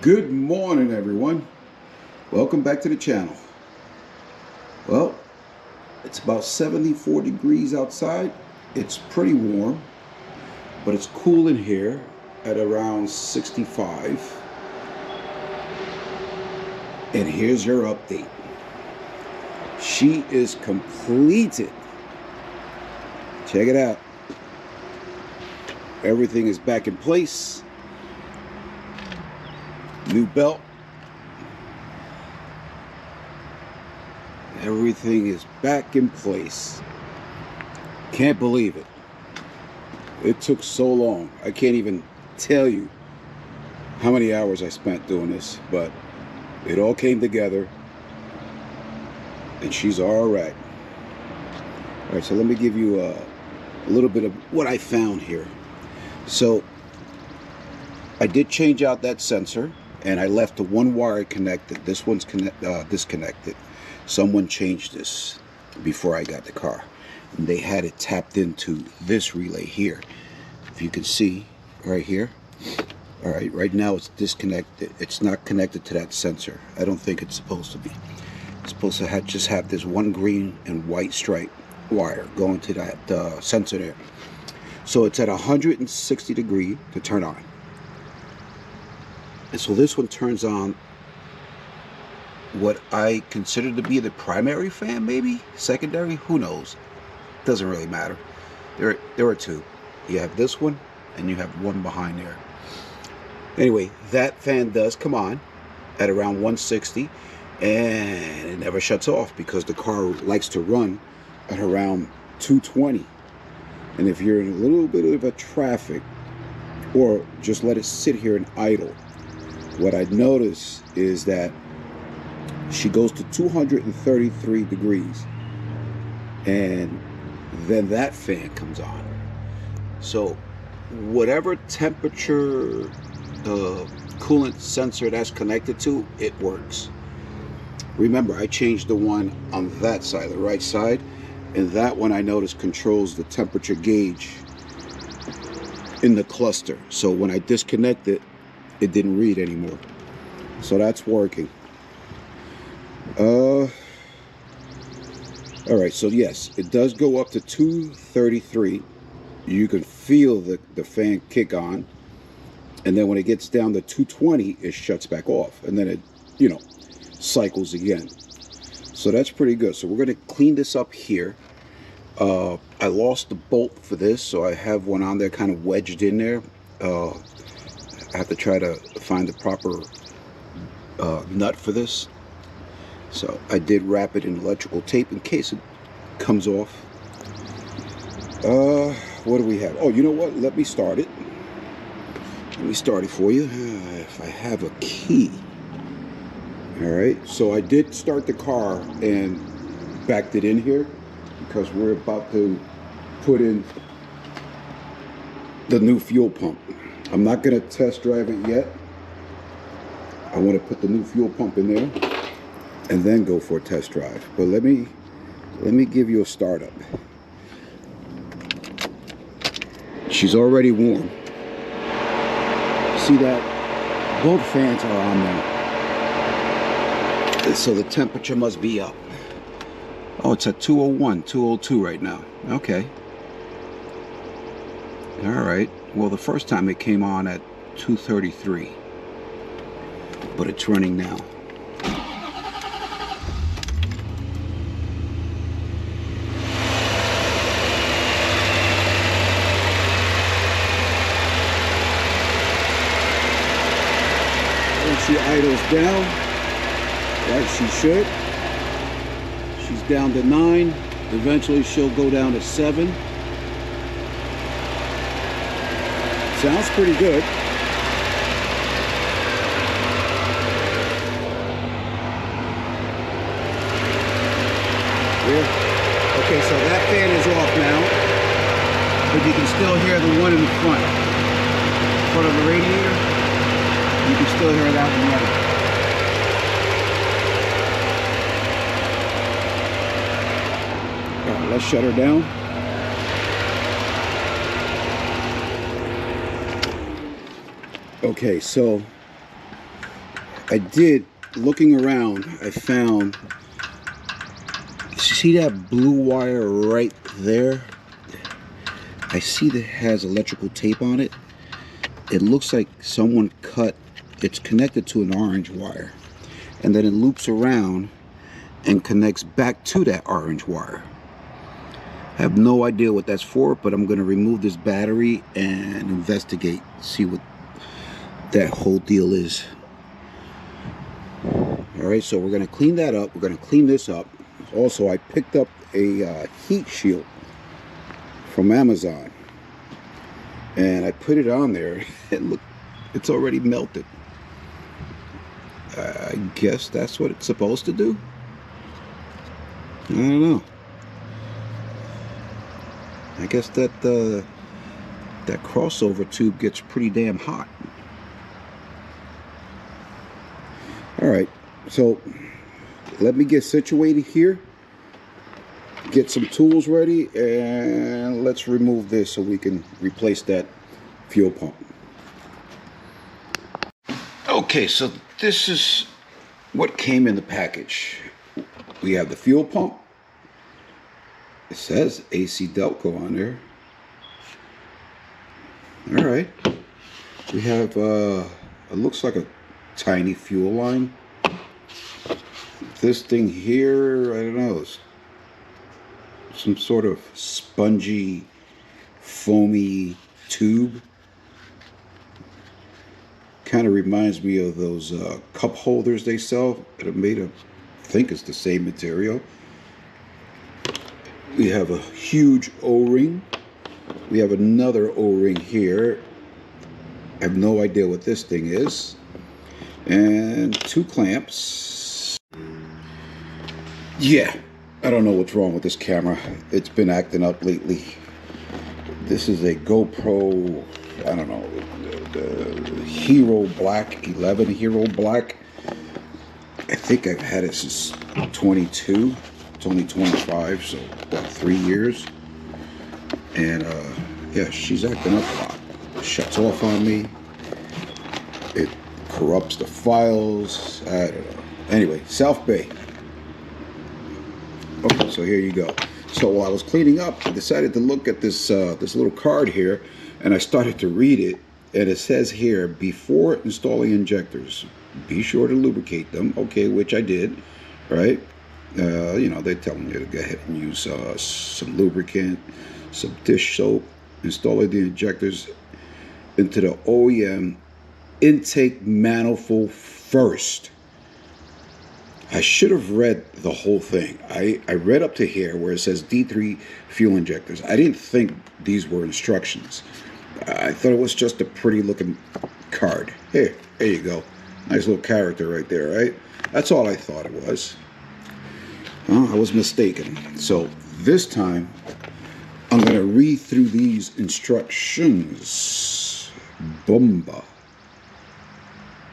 Good morning, everyone. Welcome back to the channel. Well, it's about 74 degrees outside. It's pretty warm, but it's cool in here at around 65. And here's your update. She is completed. Check it out. Everything is back in place. New belt. Everything is back in place. Can't believe it. It took so long. I can't even tell you how many hours I spent doing this, but it all came together and she's all right. All right, so let me give you a little bit of what I found here. So I did change out that sensor, and I left the one wire connected. This one's disconnected. Someone changed this before I got the car, and they had it tapped into this relay here. If you can see right here. All right, right now it's disconnected. It's not connected to that sensor. I don't think it's supposed to be. It's supposed to just have this one green and white stripe wire going to that sensor there. So it's at 160 degrees to turn on. And so this one turns on what I consider to be the primary fan, maybe secondary, who knows? Doesn't really matter. There are two. You have this one and you have one behind there. Anyway, that fan does come on at around 160, and it never shuts off because the car likes to run at around 220. And if you're in a little bit of a traffic, or just let it sit here and idle, what I notice is that she goes to 233 degrees, and then that fan comes on. So whatever temperature coolant sensor that's connected to, it works. Remember, I changed the one on that side, the right side, and that one I noticed controls the temperature gauge in the cluster. So when I disconnect it, it didn't read anymore. So that's working. All right, so yes, it does go up to 233. You can feel the fan kick on, and then when it gets down to 220, it shuts back off, and then it, cycles again. So that's pretty good. So we're going to clean this up here. I lost the bolt for this, so I have one on there kind of wedged in there. I have to try to find the proper nut for this. So I did wrap it in electrical tape in case it comes off. What do we have? Oh, you know what? Let me start it. Let me start it for you. If I have a key. All right. So I did start the car and backed it in here because we're about to put in the new fuel pump. I'm not going to test drive it yet. I want to put the new fuel pump in there and then go for a test drive. But let me give you a startup. She's already warm. See that? Both fans are on there. So the temperature must be up. Oh, it's at 201, 202 right now. Okay. All right. Well, the first time it came on at 233. But it's running now. She idles down, like she should. She's down to 9. Eventually she'll go down to 7. Sounds pretty good. Yeah. Okay, so that fan is off now, but you can still hear the one in the front of the radiator. You can still hear that one running. All right, let's shut her down. Okay, so I did, looking around, I found, see that blue wire right there? I see that it has electrical tape on it. It looks like someone cut, it's connected to an orange wire. And then it loops around and connects back to that orange wire. I have no idea what that's for, but I'm going to remove this battery and investigate, see what that whole deal is. Alright, so we're going to clean that up. We're going to clean this up. Also, I picked up a heat shield from Amazon. And I put it on there, and look, it's already melted. I guess that's what it's supposed to do? I don't know. I guess that that crossover tube gets pretty damn hot. Alright, so let me get situated here, get some tools ready, and let's remove this so we can replace that fuel pump. Okay, so this is what came in the package. We have the fuel pump. It says AC Delco on there. Alright. We have, it looks like a tiny fuel line. This thing here, I don't know, some sort of spongy, foamy tube. Kind of reminds me of those cup holders they sell that are made of, I think it's the same material. We have a huge O-ring. We have another O-ring here. I have no idea what this thing is. And 2 clamps. Yeah, I don't know what's wrong with this camera. It's been acting up lately. This is a GoPro, I don't know, the Hero Black, 11 Hero Black. I think I've had it since 22. It's only 25, so about 3 years. And yeah, she's acting up a lot. It shuts off on me. It corrupts the files. I don't know. Anyway, South Bay. Okay, so here you go. So while I was cleaning up, I decided to look at this this little card here, and I started to read it. And it says here, before installing injectors, be sure to lubricate them. Okay, which I did, right? You know, they're telling you to go ahead and use some lubricant, some dish soap, installing the injectors into the OEM intake manifold first. I should have read the whole thing. I read up to here where it says D3 fuel injectors. I didn't think these were instructions. I thought it was just a pretty looking card. Here, there you go. Nice little character right there, right? That's all I thought it was. I was mistaken. So this time, I'm going to read through these instructions. Bomba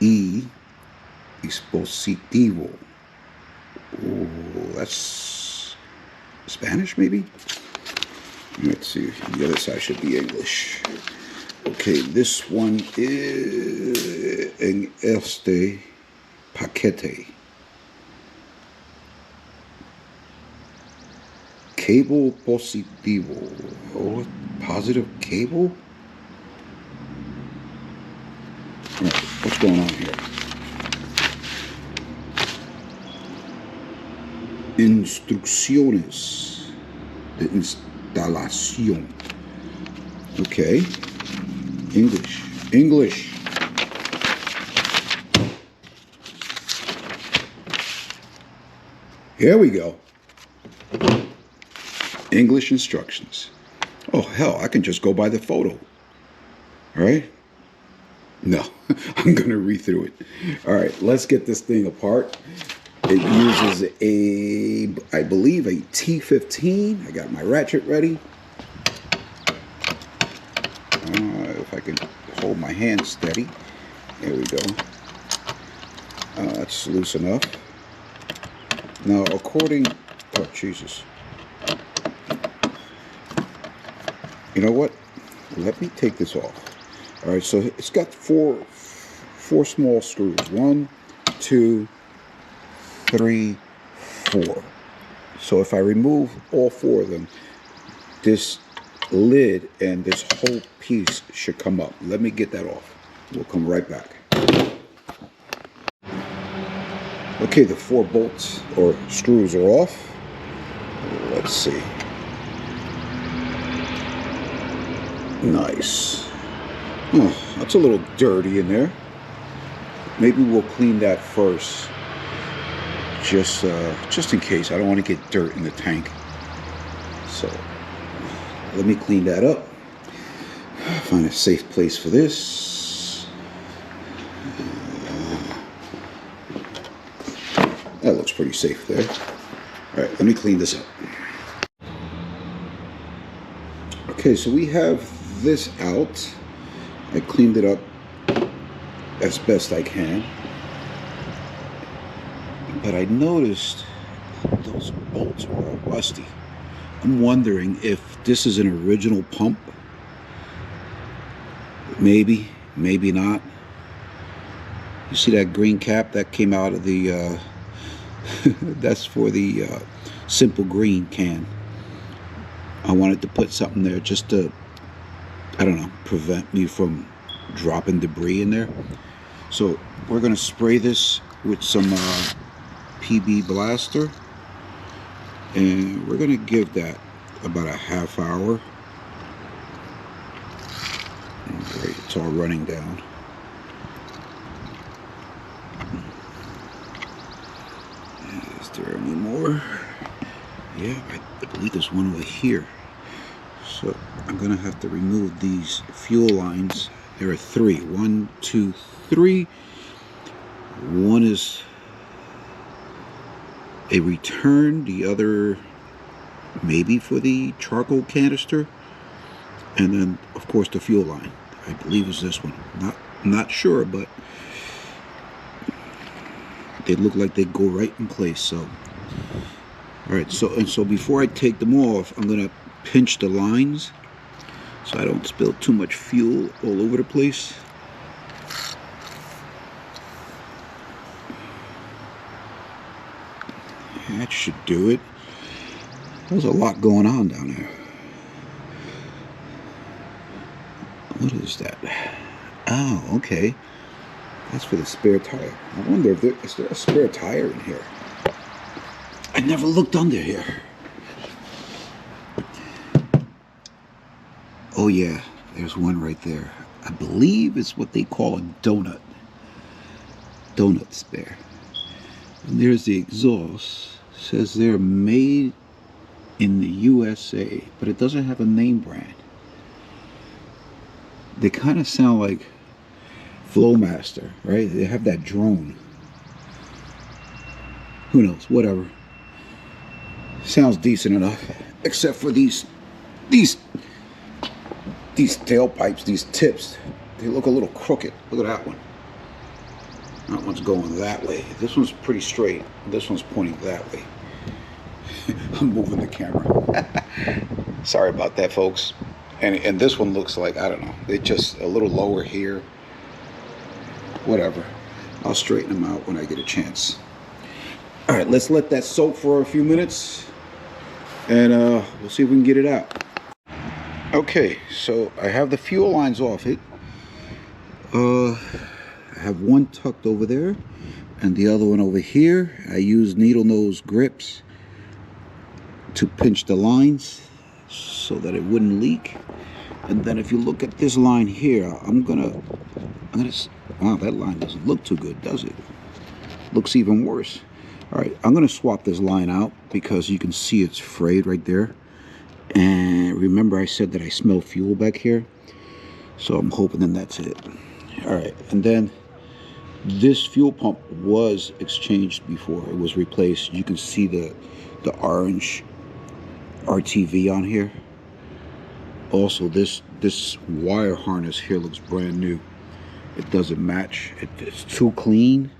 y dispositivo. Oh, that's Spanish, maybe? Let's see. The other side should be English. Okay, this one is en este paquete. Cable positivo. Oh, positive cable? All right, what's going on here? Instrucciones de instalación. Okay. English. Here we go. English instructions. Oh, hell, I can just go by the photo. All right? No, I'm going to read through it. All right, let's get this thing apart. It uses I believe, a T15. I got my ratchet ready. If I can hold my hand steady. There we go. That's loose enough. Now, according... Oh, Jesus. You know what? Let me take this off. All right, so it's got four small screws. 1, 2, 3, 4. So if I remove all 4 of them, this lid and this whole piece should come up. Let me get that off. We'll come right back. Okay, the 4 bolts or screws are off. Let's see. Nice. Oh, that's a little dirty in there. Maybe we'll clean that first. Just in case. I don't want to get dirt in the tank. So let me clean that up. Find a safe place for this. That looks pretty safe there. All right, let me clean this up. Okay, so we have this out. I cleaned it up as best I can. But I noticed those bolts were all rusty. I'm wondering if this is an original pump. Maybe, maybe not. You see that green cap that came out of the that's for the simple green can. I wanted to put something there just to, I don't know, prevent me from dropping debris in there. So we're gonna spray this with some PB Blaster, and we're gonna give that about a half hour. Great, it's all running down. Is there any more? Yeah, I believe there's one over here. So I'm gonna have to remove these fuel lines. There are 3. 1, 2, 3. One is a return, the other maybe for the charcoal canister, and then of course the fuel line. I believe is this one. Not sure, but they look like they go right in place. So all right, so before I take them off, I'm gonna pinch the lines so I don't spill too much fuel all over the place. That should do it. There's a lot going on down there. What is that? Oh, okay. That's for the spare tire. I wonder if is there a spare tire in here? I never looked under here. Oh yeah, there's one right there. I believe it's what they call a donut spare. And there's the exhaust. It says they're made in the USA, but it doesn't have a name brand. They kind of sound like Flowmaster, right? They have that drone. Who knows? Whatever. Sounds decent enough, except for these tailpipes, these tips. They look a little crooked. Look at that one. That one's going that way. This one's pretty straight. This one's pointing that way. I'm moving the camera. Sorry about that, folks. And this one looks like, I don't know, it's just a little lower here. Whatever. I'll straighten them out when I get a chance. All right, let's let that soak for a few minutes, and we'll see if we can get it out. Okay, so I have the fuel lines off it. I have one tucked over there and the other one over here. I use needle nose grips to pinch the lines so that it wouldn't leak. And then if you look at this line here, I'm gonna wow, that line doesn't look too good, does it? Looks even worse. All right, I'm gonna swap this line out because you can see it's frayed right there. And remember I said that I smell fuel back here, so I'm hoping then that's it. All right, and then this fuel pump was exchanged before it was replaced. You can see the orange RTV on here. Also, this wire harness here looks brand new. It doesn't match. It's too clean.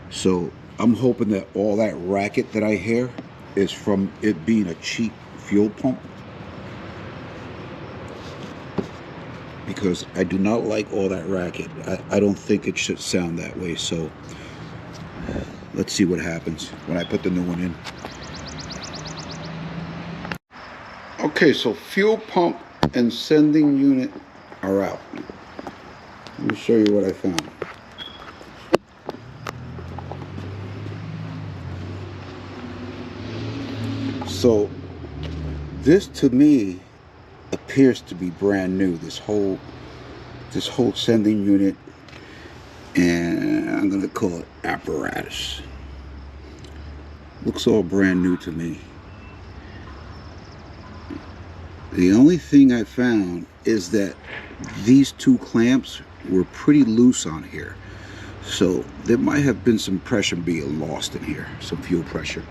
So I'm hoping that all that racket that I hear is from it being a cheap fuel pump, because I do not like all that racket. I don't think it should sound that way. So let's see what happens when I put the new one in. Okay, so fuel pump and sending unit are out. Let me show you what I found. So this to me appears to be brand new, this whole sending unit, and I'm going to call it apparatus. Looks all brand new to me. The only thing I found is that these two clamps were pretty loose on here, so there might have been some pressure being lost in here, some fuel pressure.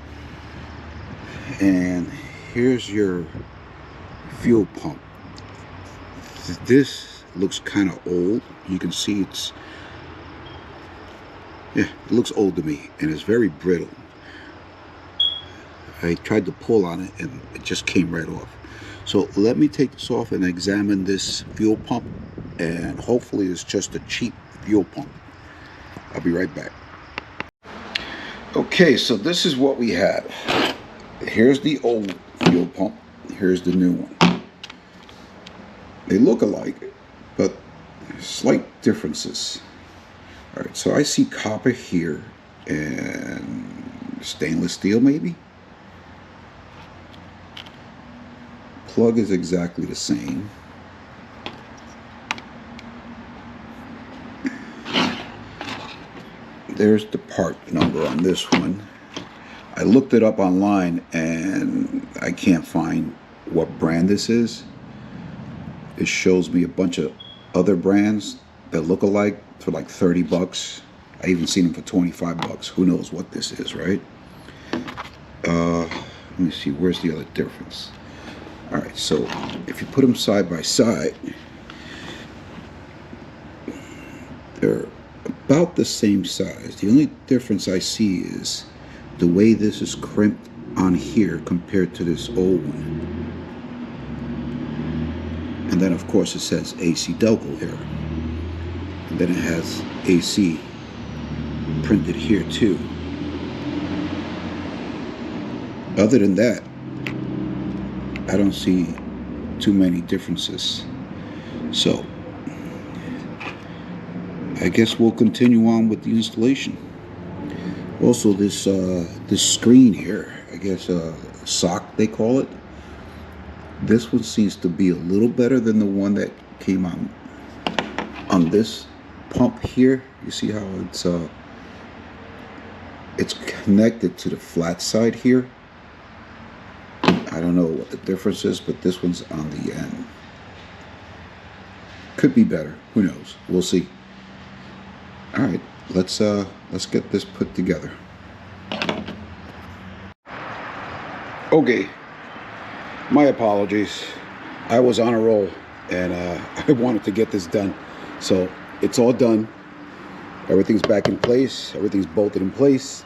And here's your fuel pump. This looks kind of old. You can see it looks old to me, and it's very brittle. I tried to pull on it and it just came right off. So let me take this off and examine this fuel pump, and hopefully it's just a cheap fuel pump. I'll be right back. Okay, so this is what we have. Here's the old fuel pump. Here's the new one. They look alike, but slight differences. All right, so I see copper here and stainless steel maybe. Plug is exactly the same. There's the part number on this one. I looked it up online and I can't find what brand this is. It shows me a bunch of other brands that look alike for like 30 bucks. I even seen them for 25 bucks. Who knows what this is, right? Let me see, where's the other difference? All right, so if you put them side by side, they're about the same size. The only difference I see is the way this is crimped on here compared to this old one. And then of course it says AC Delco here. And then it has AC printed here too. Other than that, I don't see too many differences. So I guess we'll continue on with the installation. Also, this screen here, I guess sock they call it. This one seems to be a little better than the one that came on this pump here. You see how it's connected to the flat side here. I don't know what the difference is, but this one's on the end. Could be better. Who knows? We'll see. All right, let's get this put together. Okay, my apologies. I was on a roll and I wanted to get this done. So it's all done. Everything's back in place. Everything's bolted in place.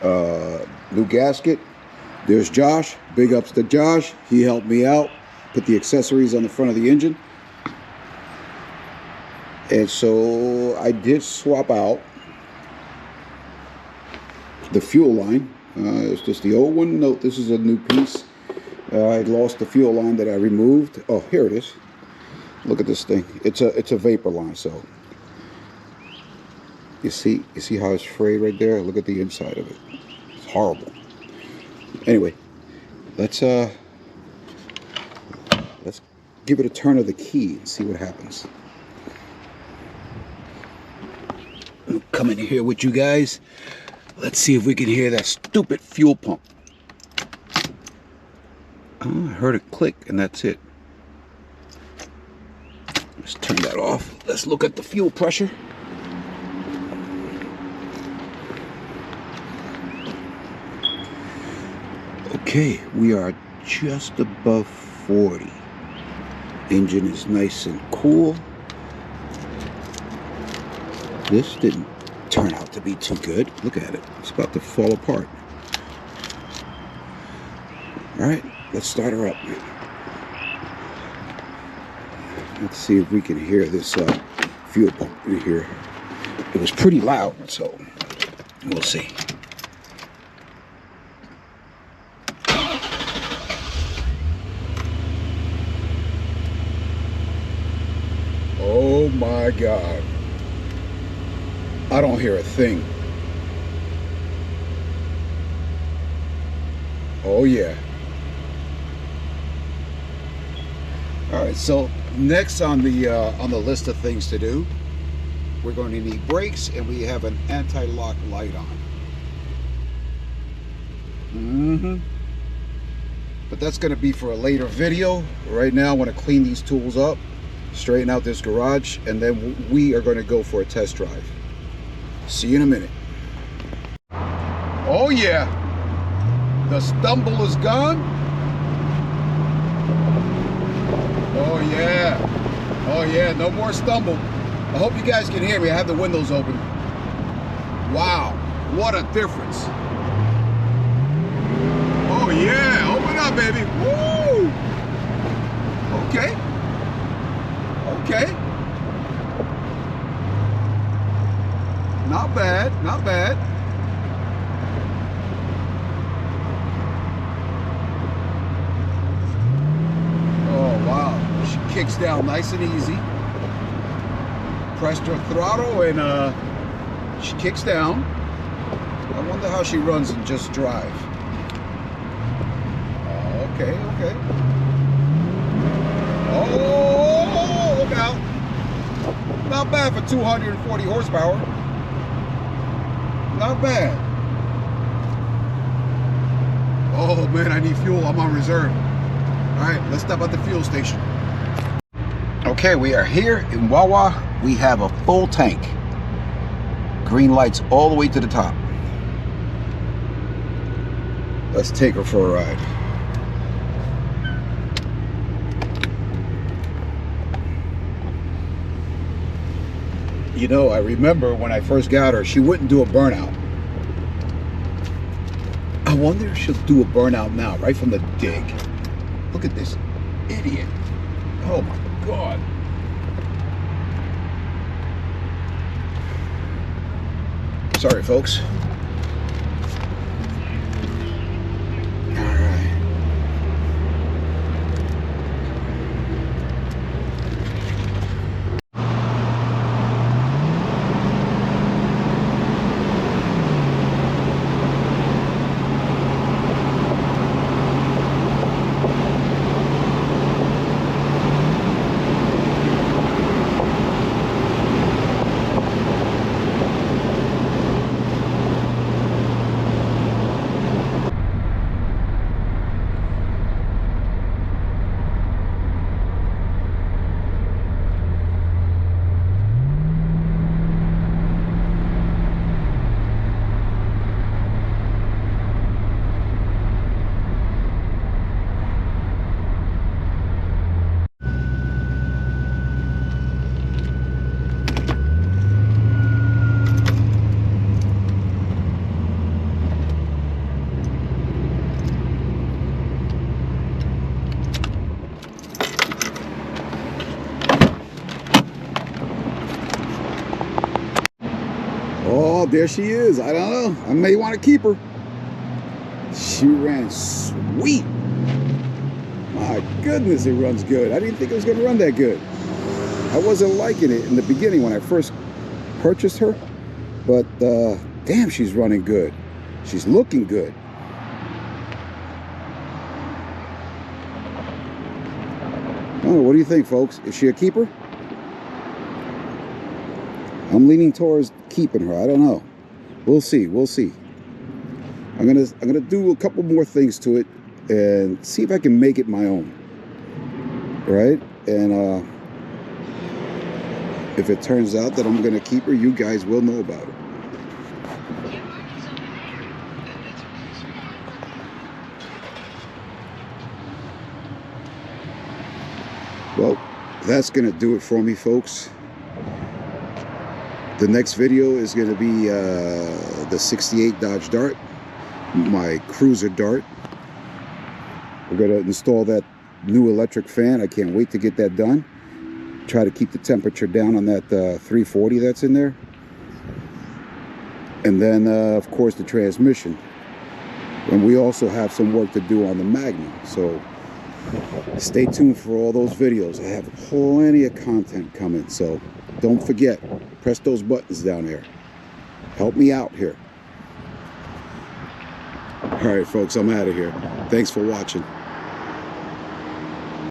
New gasket. There's Josh. Big ups to Josh. He helped me out. Put the accessories on the front of the engine. And so I did swap out the fuel line. It's just the old one. Note, this is a new piece. I lost the fuel line that I removed. Oh, here it is. Look at this thing. It's a vapor line. So you see how it's frayed right there. Look at the inside of it. It's horrible. Anyway, let's give it a turn of the key and see what happens. Come in here with you guys. Let's see if we can hear that stupid fuel pump. Oh, I heard it click and that's it. Let's turn that off. Let's look at the fuel pressure. Okay, we are just above 40. Engine is nice and cool. This didn't turn out to be too good. Look at it. It's about to fall apart. All right, let's start her up. Let's see if we can hear this fuel pump in here. It was pretty loud, so We'll see. Oh my God. I don't hear a thing. Oh yeah. All right, so next on the list of things to do, we're going to need brakes, and we have an anti-lock light on. But that's going to be for a later video. Right now, I want to clean these tools up, straighten out this garage, and then we are going to go for a test drive. See you in a minute. Oh yeah, the stumble is gone. Oh yeah, no more stumble. I hope you guys can hear me. I have the windows open. Wow, what a difference. Oh yeah, open up, baby. Woo! Okay. Okay. Not bad, not bad. Oh wow, she kicks down nice and easy. Pressed her throttle and she kicks down. I wonder how she runs in just drive. Okay, okay. Oh, look out. Not bad for 240 horsepower. Not bad. Oh man, I need fuel. I'm on reserve. All right, let's stop at the fuel station. Okay, we are here in Wawa. We have a full tank. Green lights all the way to the top. Let's take her for a ride. You know, I remember when I first got her, she wouldn't do a burnout. I wonder if she'll do a burnout now, right from the dig. Look at this idiot. Oh my God. Sorry, folks. Oh, there she is. I don't know. I may want to keep her. She ran sweet. My goodness, it runs good. I didn't think it was going to run that good. I wasn't liking it in the beginning when I first purchased her. But damn, she's running good. She's looking good. Oh, what do you think, folks? Is she a keeper? I'm leaning towards keeping her. I don't know. We'll see. We'll see. I'm gonna do a couple more things to it and see if I can make it my own. Right? And if it turns out that I'm gonna keep her, you guys will know about it. Well, that's gonna do it for me, folks. The next video is going to be the 68 Dodge Dart, my cruiser Dart. We're going to install that new electric fan. I can't wait to get that done. Try to keep the temperature down on that 340 that's in there. And then, of course, the transmission. And we also have some work to do on the Magnum. So stay tuned for all those videos. I have plenty of content coming. So don't forget, press those buttons down there. Help me out here. All right, folks, I'm out of here. Thanks for watching.